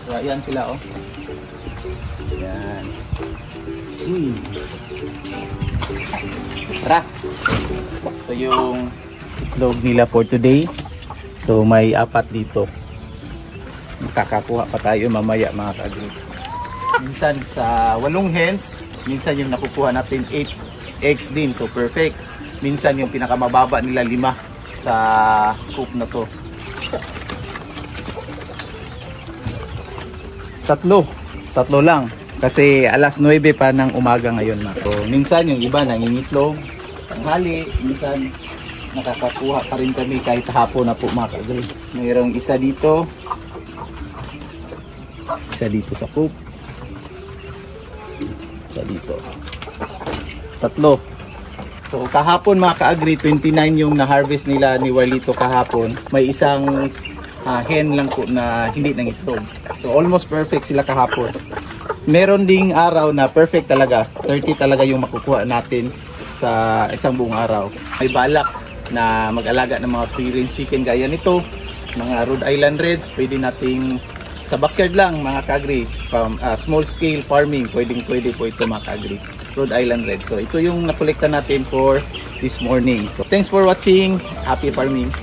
So, ayan sila oh. Ayan. Tara. Ito yung itlog nila for today. So may 4 dito. Makakakuha pa tayo mamaya mga ka-agri. Minsan sa 8 hens, minsan yung nakukuha natin 8 eggs din. So perfect. Minsan yung pinakamababa nila 5 sa coop na to. 3 lang. Kasi alas 9 pa ng umaga ngayon na. So minsan yung iba nangingitlog, tanghali, minsan nakakakuha pa rin kami kahit hapon na po mga ka-agri. Mayroong isa dito sa coop, isa dito, 3. So kahapon mga ka-agri, 29 yung na-harvest nila ni Walito kahapon. May isang hen lang po na hindi nangitlog. So almost perfect sila kahapon. Meron ding araw na perfect talaga, 30 talaga yung makukuha natin sa isang buong araw. May balak na mag-alaga ng mga free range chicken gaya nito, mga Rhode Island Reds. Pwede nating sa backyard lang mga ka-agri, from small scale farming, pwede po ito mga ka-agri, Rhode Island Reds. So ito yung nakolekta natin for this morning. So thanks for watching, happy farming.